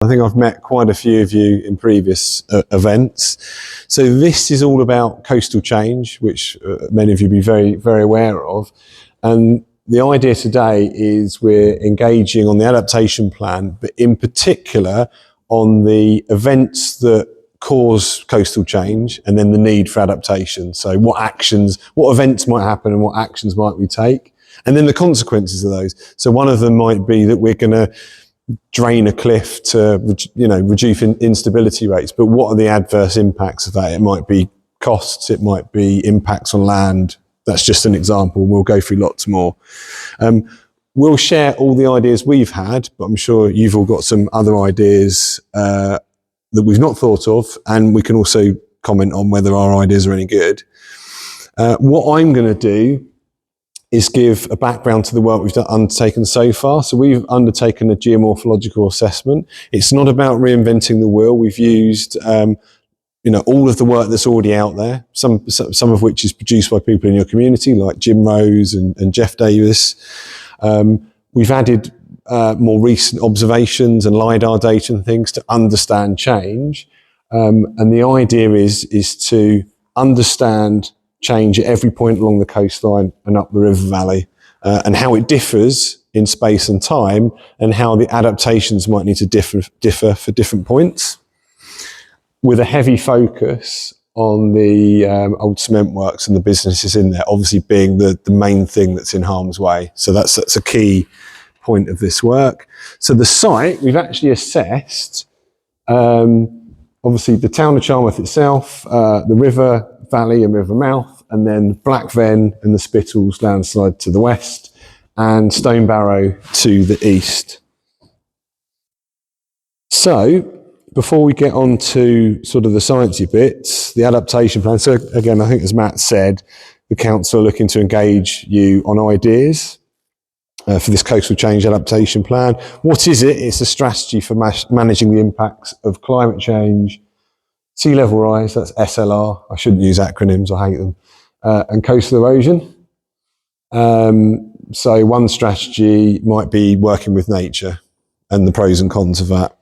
I think I've met quite a few of you in previous events. So this is all about coastal change, which many of you will be very, very aware of. And the idea today is we're engaging on the adaptation plan, but in particular on the events that cause coastal change and then the need for adaptation. So what events might happen and what actions might we take? And then the consequences of those. So one of them might be that we're going to drain a cliff to, reduce instability rates. But what are the adverse impacts of that? It might be costs, it might be impacts on land. That's just an example. We'll go through lots more. We'll share all the ideas we've had, but I'm sure you've all got some other ideas that we've not thought of, and we can also comment on whether our ideas are any good. What I'm going to do is give a background to the work we've undertaken so far. So we've undertaken a geomorphological assessment. It's not about reinventing the wheel. We've used all of the work that's already out there, some of which is produced by people in your community, like Jim Rose and Jeff Davis. We've added more recent observations and LiDAR data and things to understand change. And the idea is to understand change at every point along the coastline and up the river valley, and how it differs in space and time, and how the adaptations might need to differ for different points, with a heavy focus on the old cement works and the businesses in there, obviously being the main thing that's in harm's way. So that's a key point of this work. So the site, we've actually assessed, obviously the town of Charmouth itself, the river valley and river mouth, and then Black Ven and the Spittles landslide to the west, and Stone Barrow to the east. So before we get on to sort of the sciencey bits, the adaptation plan. So again, I think as Matt said, the council are looking to engage you on ideas for this coastal change adaptation plan. What is it? It's a strategy for managing the impacts of climate change, sea level rise, that's SLR. I shouldn't use acronyms, I hate them. And coastal erosion. So one strategy might be working with nature and the pros and cons of that.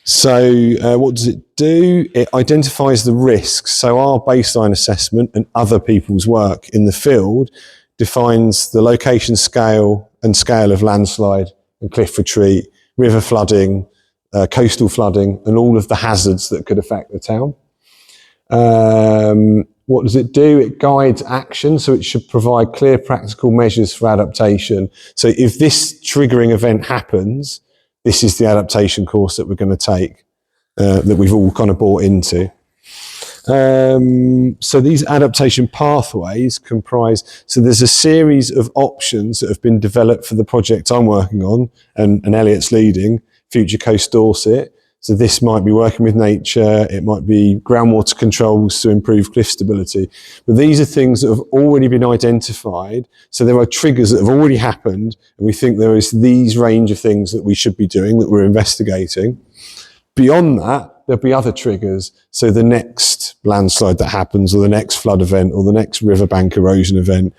So what does it do? It identifies the risks. So our baseline assessment and other people's work in the field defines the location, scale of landslide and cliff retreat, river flooding, coastal flooding, and all of the hazards that could affect the town. What does it do? It guides action, so it should provide clear practical measures for adaptation. So if this triggering event happens, this is the adaptation course that we're going to take, that we've all kind of bought into. So these adaptation pathways comprise, so there's a series of options that have been developed for the project I'm working on, and Elliot's leading, Future Coast Dorset. So this might be working with nature, it might be groundwater controls to improve cliff stability. But these are things that have already been identified. So there are triggers that have already happened, and we think there is these range of things that we should be doing, that we're investigating. Beyond that, there'll be other triggers. So the next landslide that happens, or the next flood event, or the next riverbank erosion event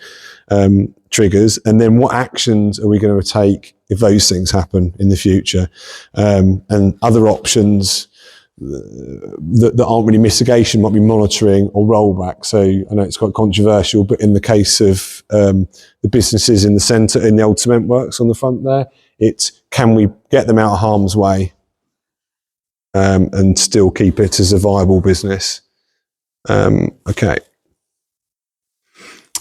triggers. And then what actions are we going to take if those things happen in the future? And other options that aren't really mitigation might be monitoring or rollback. So I know it's quite controversial, but in the case of the businesses in the centre, in the old cement works on the front there, it's can we get them out of harm's way and still keep it as a viable business?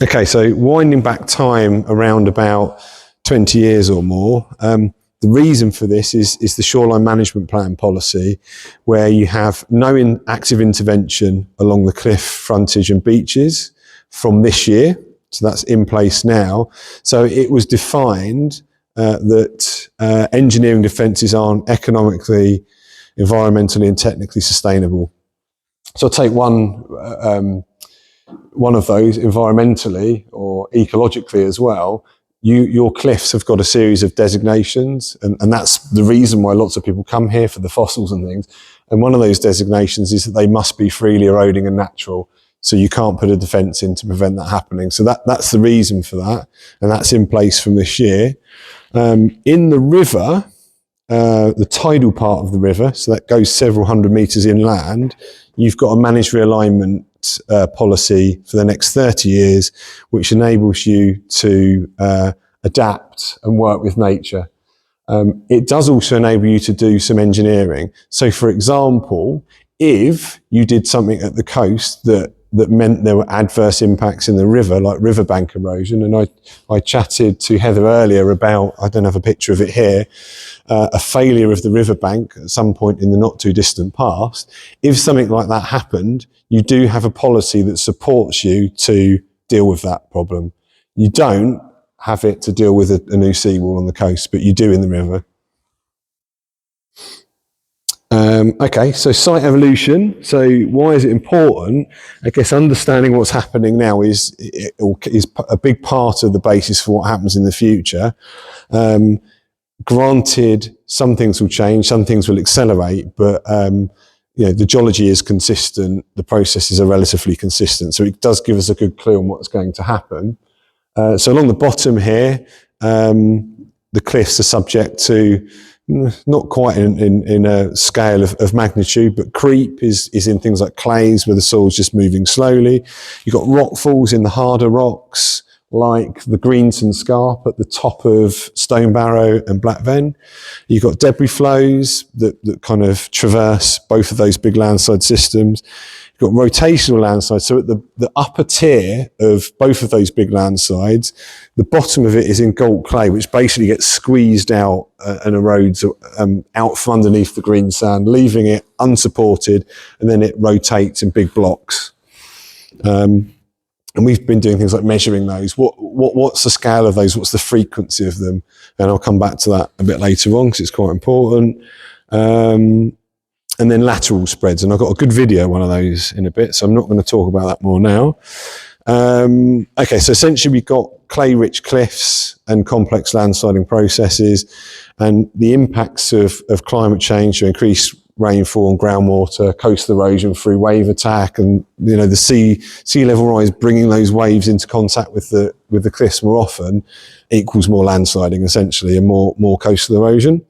Okay, so winding back time around about 20 years or more, the reason for this is the shoreline management plan policy, where you have no active intervention along the cliff frontage and beaches from this year. So that's in place now. So it was defined that engineering defences aren't economically, environmentally and technically sustainable. So I'll take one of those, environmentally or ecologically as well. Your cliffs have got a series of designations, and that's the reason why lots of people come here for the fossils and things. And one of those designations is that they must be freely eroding and natural. So you can't put a defence in to prevent that happening. So that's the reason for that, and that's in place from this year. In the river, the tidal part of the river, so that goes several hundred metres inland, you've got a managed realignment policy for the next 30 years, which enables you to adapt and work with nature. It does also enable you to do some engineering. So, for example, if you did something at the coast that meant there were adverse impacts in the river, like riverbank erosion, and I chatted to Heather earlier about, I don't have a picture of it here, a failure of the riverbank at some point in the not too distant past. If something like that happened, you do have a policy that supports you to deal with that problem. You don't have it to deal with a new seawall on the coast, but you do in the river. Okay, so site evolution. So why is it important? I guess understanding what's happening now is a big part of the basis for what happens in the future. Granted, some things will change, some things will accelerate, but the geology is consistent, the processes are relatively consistent, so it does give us a good clue on what's going to happen. So along the bottom here, the cliffs are subject to, not quite in a scale of magnitude, but creep is in things like clays where the soil's just moving slowly. You've got rock falls in the harder rocks, like the Greenton Scarp at the top of Stonebarrow and Black Ven. You've got debris flows that kind of traverse both of those big landslide systems. You've got rotational landslides. So at the upper tier of both of those big landslides, the bottom of it is in gault clay, which basically gets squeezed out and erodes out from underneath the green sand, leaving it unsupported, and then it rotates in big blocks. And we've been doing things like measuring those. What's the scale of those? What's the frequency of them? And I'll come back to that a bit later on because it's quite important. And then lateral spreads. And I've got a good video, one of those in a bit, so I'm not going to talk about that more now. Okay, so essentially we've got clay-rich cliffs and complex landsliding processes, and the impacts of climate change to increase rainfall and groundwater, coastal erosion through wave attack, and the sea level rise bringing those waves into contact with the cliffs more often equals more landsliding essentially, and more coastal erosion.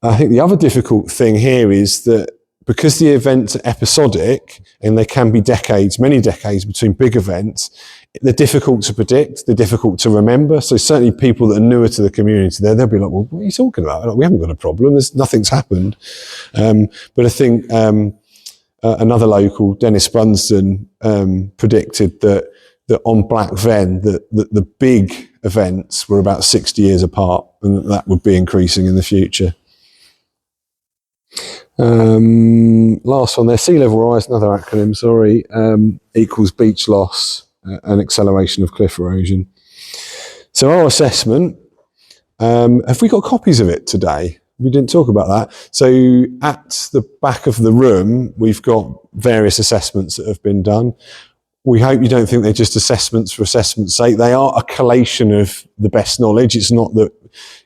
I think the other difficult thing here is that because the events are episodic and there can be many decades between big events, they're difficult to predict, they're difficult to remember. So certainly people that are newer to the community they'll be like, well, what are you talking about? Like, we haven't got a problem, nothing's happened. But I think another local, Dennis Brunsden, predicted that on Black Ven, the big events were about 60 years apart, and that would be increasing in the future. Last one there, sea level rise, another acronym, sorry, equals beach loss and acceleration of cliff erosion. So our assessment, have we got copies of it today? We didn't talk about that. So at the back of the room, we've got various assessments that have been done. We hope you don't think they're just assessments for assessment's sake. They are a collation of the best knowledge. It's not that,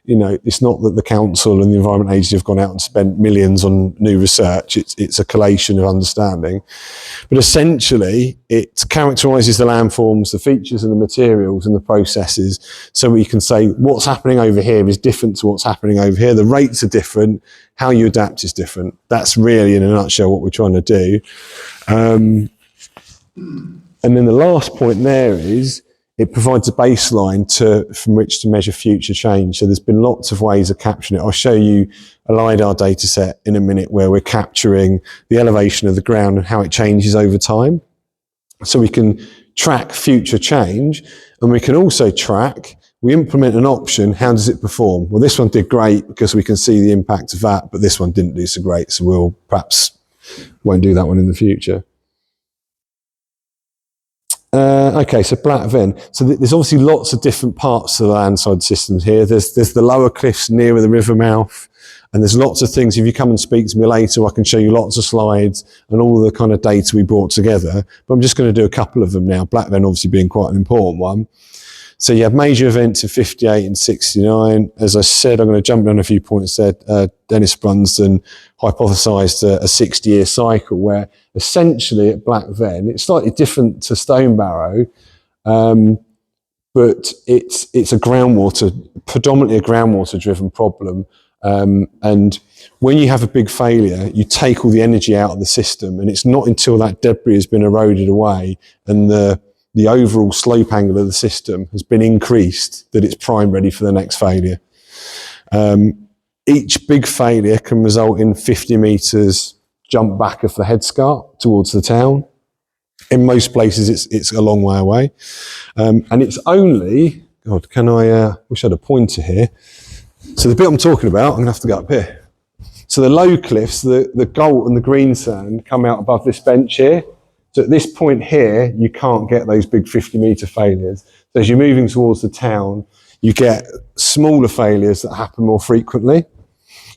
the council and the Environment Agency have gone out and spent millions on new research. It's a collation of understanding. But essentially, it characterises the landforms, the features and the materials and the processes, so we can say what's happening over here is different to what's happening over here. The rates are different. How you adapt is different. That's really, in a nutshell, what we're trying to do. And then the last point there is it provides a baseline from which to measure future change. So there's been lots of ways of capturing it. I'll show you a LiDAR data set in a minute where we're capturing the elevation of the ground and how it changes over time. So we can track future change, and we can also we implement an option, how does it perform? Well, this one did great because we can see the impact of that, but this one didn't do so great, so we'll perhaps won't do that one in the future. Okay, so Black Ven. So there's obviously lots of different parts of the landside systems here. There's the lower cliffs nearer the river mouth, and there's lots of things. If you come and speak to me later, I can show you lots of slides and all the kind of data we brought together. But I'm just going to do a couple of them now. Black Ven obviously being quite an important one. So you have major events in 58 and 69. As I said, I'm going to jump on a few points there. Dennis Brunsden hypothesised a 60-year cycle where essentially at Black Ven, it's slightly different to Stonebarrow, but it's predominantly a groundwater driven problem. And when you have a big failure, you take all the energy out of the system, and it's not until that debris has been eroded away and the overall slope angle of the system has been increased that it's prime ready for the next failure. Each big failure can result in 50 metres jump back of the headscarp towards the town. In most places, it's a long way away. And it's only, God, wish I had a pointer here. So the bit I'm talking about, I'm going to have to go up here. So the low cliffs, the Galt and the green sand come out above this bench here. So at this point here, you can't get those big 50-metre failures. So as you're moving towards the town, you get smaller failures that happen more frequently,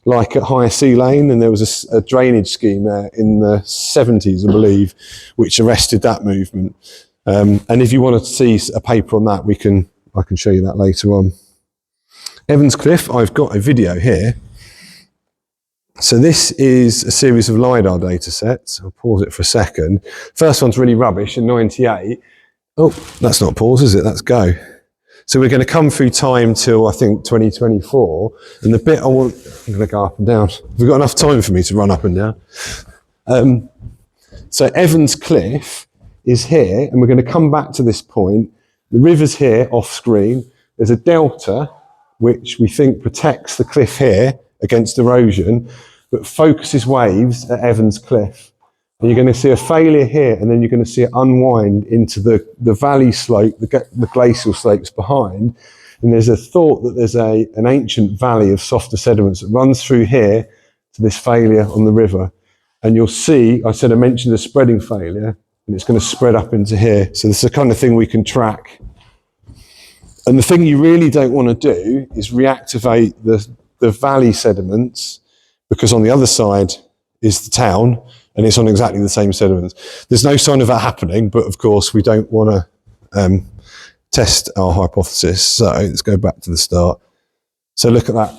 like at Higher Sea Lane, and there was a drainage scheme there in the 70s, I believe, which arrested that movement. And if you want to see a paper on that, I can show you that later on. Evans Cliff, I've got a video here. So this is a series of LiDAR data sets. I'll pause it for a second. I'm really rubbish in 98. Oh, that's not pause, is it? That's go. So we're going to come through time till, I think, 2024. And the bit I'm going to go up and down. Have we got enough time for me to run up and down? So Evans Cliff is here, and we're going to come back to this point. The river's here, off screen. There's a delta, which we think protects the cliff here against erosion, but focuses waves at Evans Cliff. And you're going to see a failure here, and then you're going to see it unwind into the valley slope, the glacial slopes behind. And there's a thought that there's an ancient valley of softer sediments that runs through here to this failure on the river. And you'll see, I mentioned a spreading failure, and it's going to spread up into here. So this is the kind of thing we can track. And the thing you really don't want to do is reactivate the valley sediments, because on the other side is the town, and it's on exactly the same sediments. There's no sign of that happening, but of course we don't want to test our hypothesis. So let's go back to the start. So look at that.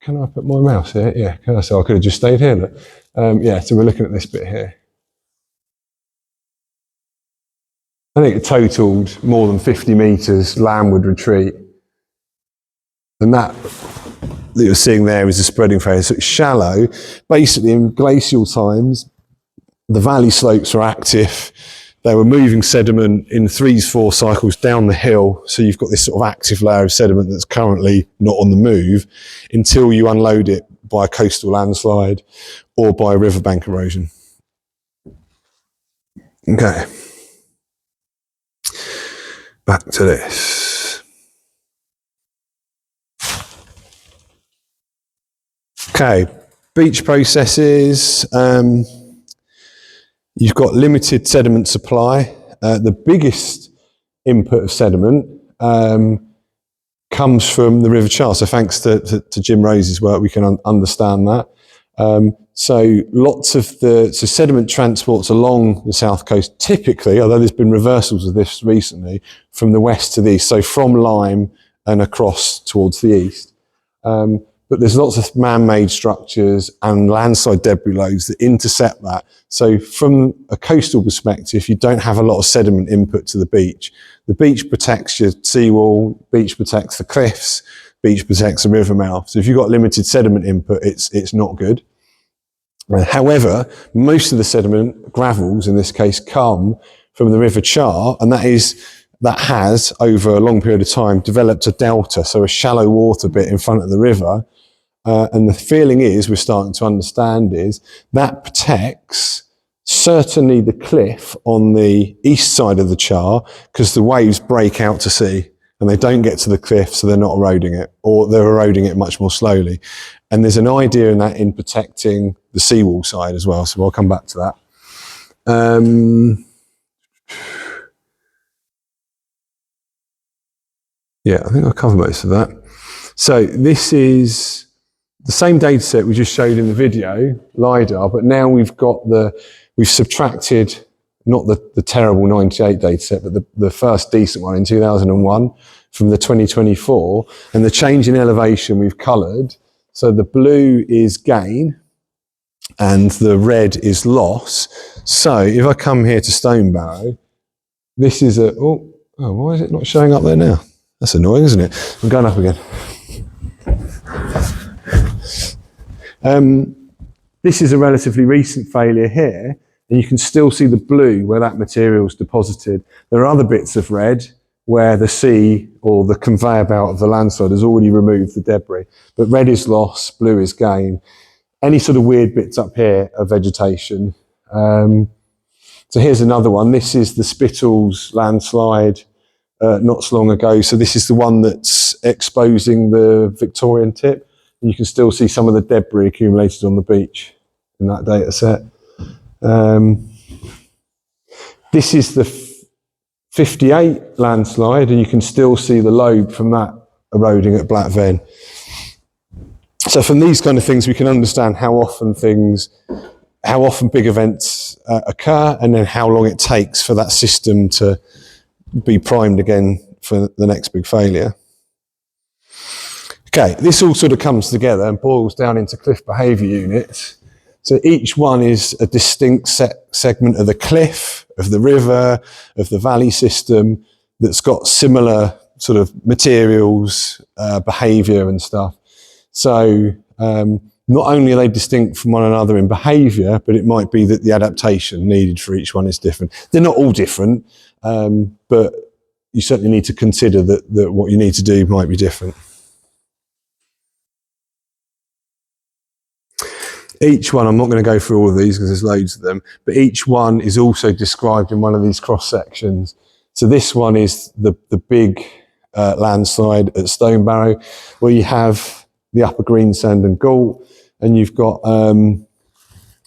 Can I put my mouse here? Yeah, can I? So I could have just stayed here. Look. Yeah, so we're looking at this bit here. I think it totaled more than 50 metres landward retreat. And that you're seeing there is a spreading phase. So it's shallow. Basically, in glacial times, the valley slopes were active. They were moving sediment in 3-4 cycles down the hill. So you've got this sort of active layer of sediment that's currently not on the move until you unload it by a coastal landslide or by riverbank erosion. Okay. Back to this. Okay, beach processes. You've got limited sediment supply. The biggest input of sediment comes from the River Char. So thanks to Jim Rose's work, we can understand that. So lots of sediment transports along the south coast, typically, although there's been reversals of this recently, from the west to the east, so from Lyme and across towards the east. But there's lots of man-made structures and landslide debris loads that intercept that. So from a coastal perspective, you don't have a lot of sediment input to the beach. The beach protects your seawall, beach protects the cliffs, beach protects the river mouth. So if you've got limited sediment input, it's not good. However, most of the sediment, gravels in this case, come from the River Char, and that has, over a long period of time, developed a delta, so a shallow water bit in front of the river. And the feeling is, we're starting to understand, is that protects certainly the cliff on the east side of the Char, because the waves break out to sea and they don't get to the cliff, so they're not eroding it, or they're eroding it much more slowly. And there's an idea in that in protecting the seawall side as well, so I'll come back to that. Yeah, I think I'll cover most of that. So this is the same data set we just showed in the video, LiDAR, but now we've subtracted, not the terrible 98 data set, but the first decent one in 2001 from the 2024, and the change in elevation we've coloured. So the blue is gain and the red is loss. So if I come here to Stonebarrow, this is why is it not showing up there now? That's annoying, isn't it? I'm going up again. This is a relatively recent failure here, and you can still see the blue where that material is deposited. There are other bits of red where the sea or the conveyor belt of the landslide has already removed the debris. But red is loss, blue is gain. Any sort of weird bits up here are vegetation. So here's another one. This is the Spittles landslide not so long ago. So this is the one that's exposing the Victorian tip. And you can still see some of the debris accumulated on the beach in that data set. This is the 58 landslide, and you can still see the lobe from that eroding at Black Ven. So from these kind of things, we can understand how often big events occur, and then how long it takes for that system to be primed again for the next big failure. Okay, this all sort of comes together and boils down into cliff behaviour units. So each one is a distinct segment of the cliff, of the river, of the valley system that's got similar sort of materials, behaviour and stuff. So not only are they distinct from one another in behaviour, but it might be that the adaptation needed for each one is different. They're not all different, but you certainly need to consider that what you need to do might be different. Each one, I'm not going to go through all of these because there's loads of them, but each one is also described in one of these cross sections. So this one is the big landslide at Stonebarrow, where you have the upper Greensand and Gault, and you've got,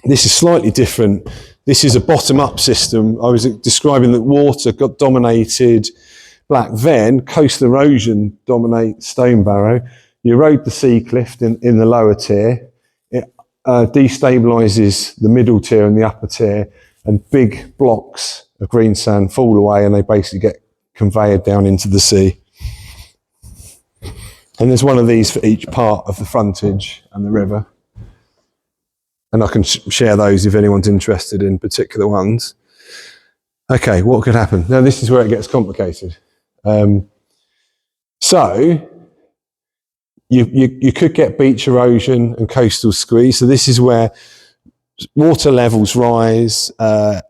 this is slightly different. This is a bottom-up system. I was describing that water got dominated Black Ven, coastal erosion dominates Stonebarrow. You erode the sea cliff in the lower tier. It destabilises the middle tier and the upper tier, and big blocks of green sand fall away and they basically get conveyed down into the sea. And there's one of these for each part of the frontage and the river. And I can share those if anyone's interested in particular ones. Okay, what could happen? Now this is where it gets complicated. So you could get beach erosion and coastal squeeze. So this is where water levels rise,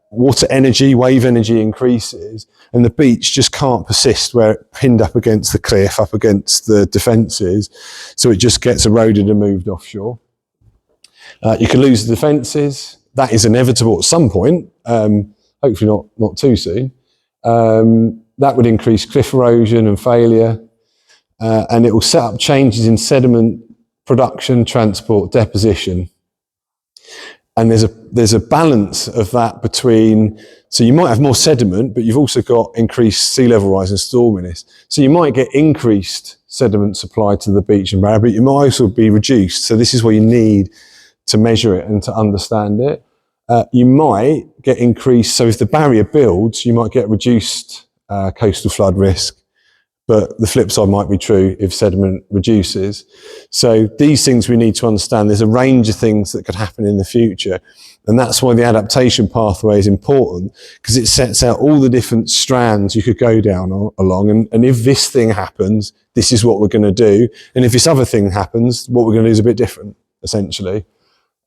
water energy, wave energy increases, and the beach just can't persist where it pinned up against the cliff, up against the defences. So it just gets eroded and moved offshore. You can lose the defences. That is inevitable at some point, hopefully not too soon. That would increase cliff erosion and failure. And it will set up changes in sediment production, transport, deposition. And there's a balance of that between, so you might have more sediment, but you've also got increased sea level rise and storminess. So you might get increased sediment supply to the beach and barrier, but you might also be reduced. So this is where you need to measure it and to understand it. You might get increased, so if the barrier builds, you might get reduced coastal flood risk. But the flip side might be true if sediment reduces. So these things we need to understand. There's a range of things that could happen in the future. And that's why the adaptation pathway is important, because it sets out all the different strands you could go down along. And if this thing happens, this is what we're going to do. And if this other thing happens, what we're going to do is a bit different, essentially.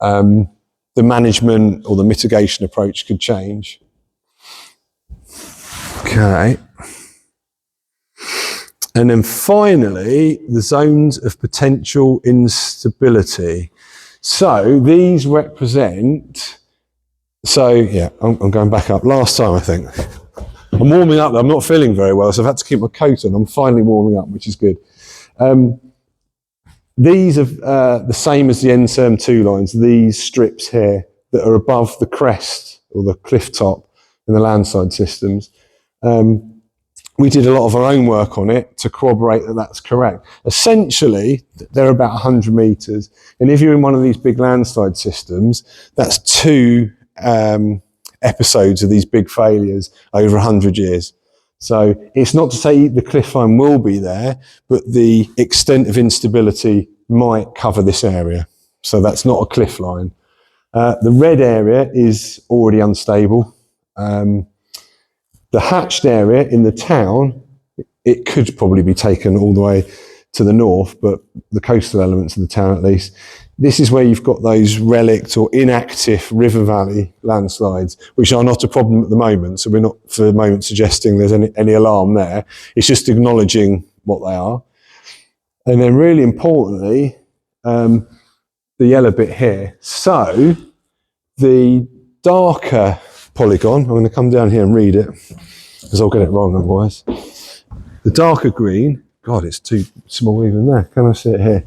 The management or the mitigation approach could change. Okay. And then finally, the zones of potential instability. So these represent, I'm going back up. Last time, I think. I'm warming up, I'm not feeling very well, so I've had to keep my coat on. I'm finally warming up, which is good. These are the same as the NSERM 2 lines, these strips here that are above the crest or the cliff top in the landside systems. We did a lot of our own work on it to corroborate that that's correct. Essentially, they're about 100 metres. And if you're in one of these big landslide systems, that's 2 episodes of these big failures over 100 years. So it's not to say the cliff line will be there, but the extent of instability might cover this area. So that's not a cliff line. The red area is already unstable. The hatched area in the town, it could probably be taken all the way to the north, but the coastal elements of the town at least, This is where you've got those relict or inactive river valley landslides, which are not a problem at the moment. So we're not for the moment suggesting there's any alarm there. It's just acknowledging what they are. And then really importantly, the yellow bit here. So the darker polygon, I'm going to come down here and read it because I'll get it wrong otherwise. The darker green, God, it's too small even there. Can I see it here?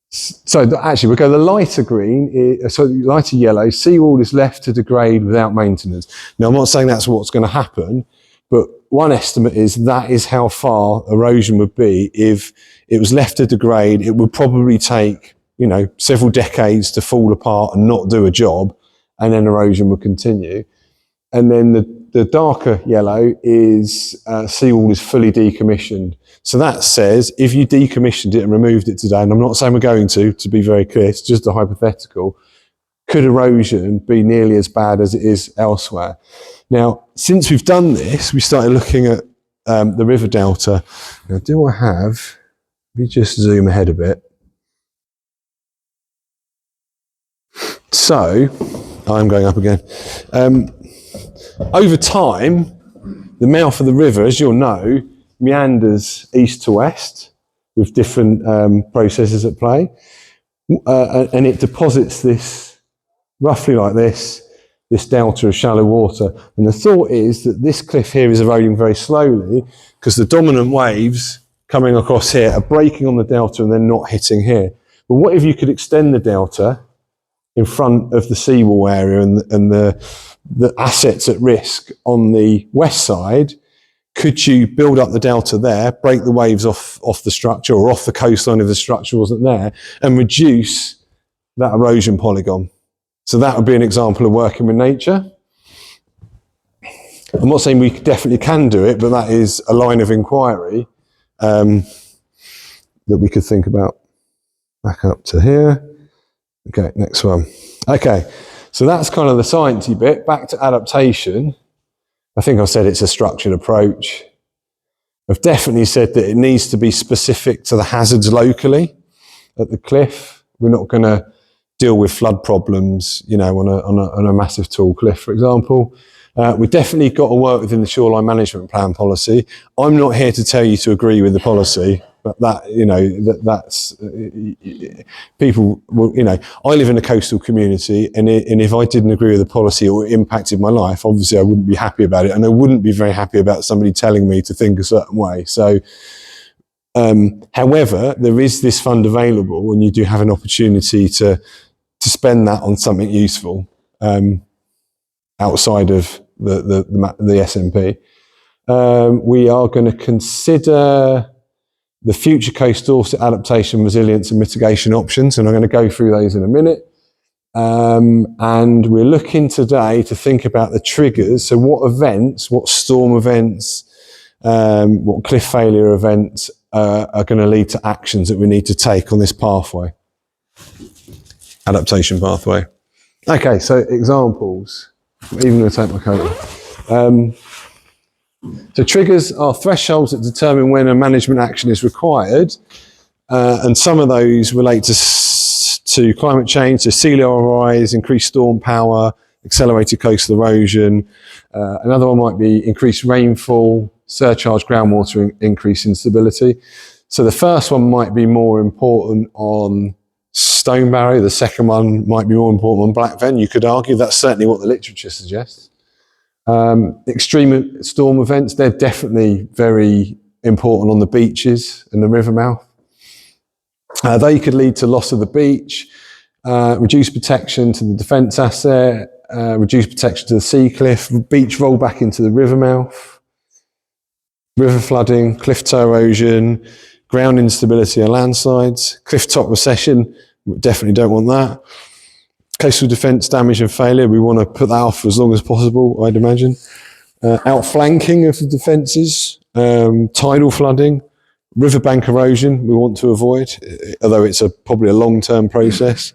So actually, we'll go the lighter green, so lighter yellow, seawall is left to degrade without maintenance. Now, I'm not saying that's what's going to happen, but one estimate is that is how far erosion would be if it was left to degrade. It would probably take, you know, several decades to fall apart and not do a job, and then erosion would continue. And then the darker yellow is seawall is fully decommissioned. So that says if you decommissioned it and removed it today, and I'm not saying we're going to be very clear, it's just a hypothetical, could erosion be nearly as bad as it is elsewhere? Now, since we've done this, we started looking at the river delta. Now, do I have, let me just zoom ahead a bit. So, I'm going up again. Over time, the mouth of the river, as you'll know, meanders east to west with different processes at play. And it deposits this, roughly like this delta of shallow water. And the thought is that this cliff here is eroding very slowly because the dominant waves coming across here are breaking on the delta and then not hitting here. But what if you could extend the delta in front of the seawall area and the assets at risk on the west side? Could you build up the delta there, break the waves off the structure or off the coastline if the structure wasn't there, and reduce that erosion polygon? So that would be an example of working with nature. I'm not saying we definitely can do it, but that is a line of inquiry that we could think about. Back up to here. Okay, next one. Okay, so that's kind of the sciencey bit. Back to adaptation. I think I said it's a structured approach. I've definitely said that it needs to be specific to the hazards locally at the cliff. We're not going to deal with flood problems, you know, on a massive tall cliff, for example. We've definitely got to work within the shoreline management plan policy. I'm not here to tell you to agree with the policy, but that, you know, that's people will, you know, I live in a coastal community, and if I didn't agree with the policy or it impacted my life, obviously I wouldn't be happy about it, and I wouldn't be very happy about somebody telling me to think a certain way. So, however, there is this fund available, and you do have an opportunity to spend that on something useful outside of the SMP. We are going to consider the future coastal adaptation, resilience and mitigation options, and I'm going to go through those in a minute. And we're looking today to think about the triggers. So what events, what storm events, what cliff failure events are going to lead to actions that we need to take on this pathway, adaptation pathway. Okay, so examples. I'm even going to take my coat off. So triggers are thresholds that determine when a management action is required, and some of those relate to climate change, so sea level rise, increased storm power, accelerated coastal erosion. Another one might be increased rainfall, surcharged groundwater, increase in stability. So the first one might be more important on stone barrow, the second one might be more important on black ven. You could argue that's certainly what the literature suggests. Extreme storm events, they're definitely very important on the beaches and the river mouth. They could lead to loss of the beach, reduced protection to the defence asset, reduced protection to the sea cliff, beach rollback into the river mouth, river flooding, cliff toe erosion, ground instability and landslides, cliff top recession, we definitely don't want that. Coastal defence damage and failure, we want to put that off for as long as possible, I'd imagine. Outflanking of the defences, tidal flooding, riverbank erosion we want to avoid, although it's probably a long-term process.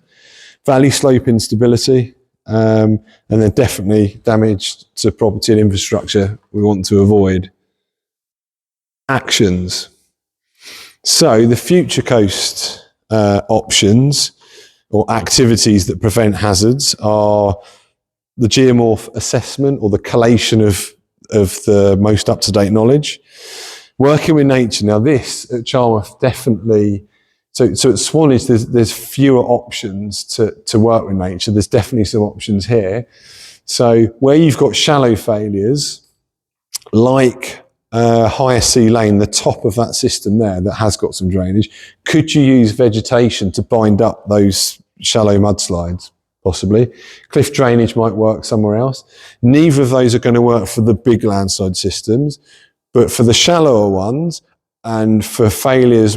Valley slope instability, and then definitely damage to property and infrastructure we want to avoid. Actions. So the future coast options, or activities that prevent hazards are the geomorph assessment, or the collation of the most up-to-date knowledge. Working with nature. Now this at Charmouth definitely, so at Swanage there's fewer options to work with nature. There's definitely some options here. So where you've got shallow failures, like Higher Sea Lane, the top of that system there that has got some drainage, could you use vegetation to bind up those shallow mudslides? Possibly. Cliff drainage might work somewhere else. Neither of those are going to work for the big landslide systems, but for the shallower ones and for failures,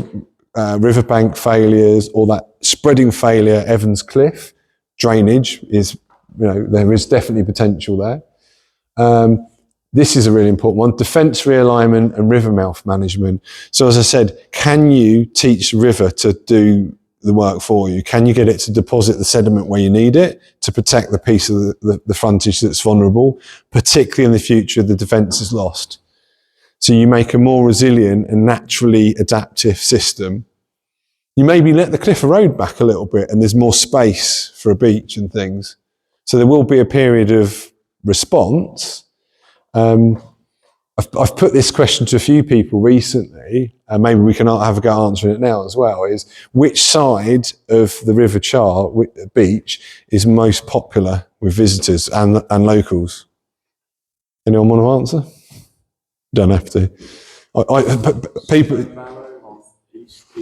riverbank failures, or that spreading failure, Evans Cliff, drainage is, there is definitely potential there. This is a really important one, defence realignment and river mouth management. So as I said, can you teach the river to do the work for you? Can you get it to deposit the sediment where you need it to protect the piece of the frontage that's vulnerable, particularly in the future the defence is lost? So you make a more resilient and naturally adaptive system. You maybe let the cliff erode back a little bit and there's more space for a beach and things. So there will be a period of response. I've put this question to a few people recently, and maybe we can have a go answering it now as well, is which side of the River Char beach is most popular with visitors and locals? Anyone want to answer? Don't have to. People.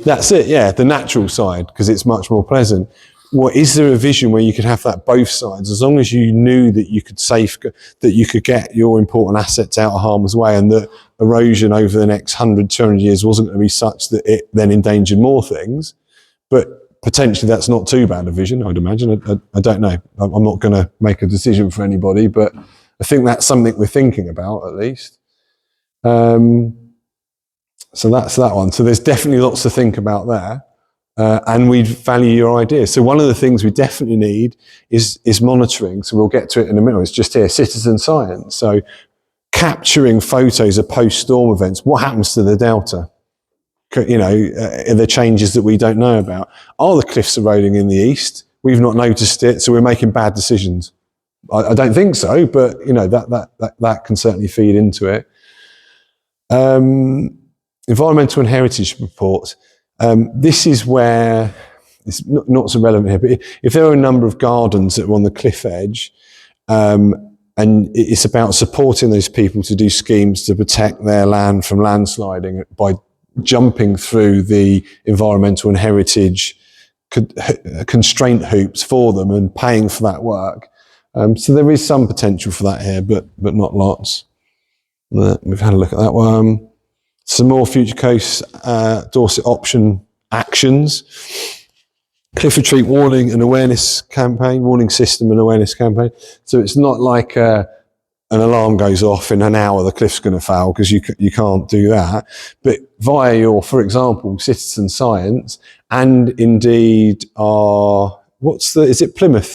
That's it, yeah, the natural side, because it's much more pleasant. Well, is there a vision where you could have that both sides, as long as you knew that you could that you could get your important assets out of harm's way, and that erosion over the next 100, 200 years wasn't going to be such that it then endangered more things? But potentially that's not too bad a vision, I'd imagine. I don't know. I'm not going to make a decision for anybody, but I think that's something we're thinking about at least. So that's that one. So there's definitely lots to think about there. And we value your ideas. So one of the things we definitely need is monitoring. So we'll get to it in a minute. It's just here, citizen science. So capturing photos of post-storm events. What happens to the delta? Are there changes that we don't know about? Are the cliffs eroding in the east? We've not noticed it, so we're making bad decisions. I don't think so, but that can certainly feed into it. Environmental and heritage report. This is where it's not so relevant here, but if there are a number of gardens that are on the cliff edge, and it's about supporting those people to do schemes to protect their land from landsliding by jumping through the environmental and heritage constraint hoops for them and paying for that work. So there is some potential for that here, but not lots. We've had a look at that one. Some more Future Coast Dorset option actions. Cliff retreat warning and awareness campaign, warning system and awareness campaign. So it's not like an alarm goes off in an hour, the cliff's going to fail, because you can't do that. But via your, for example, citizen science, and indeed is it Plymouth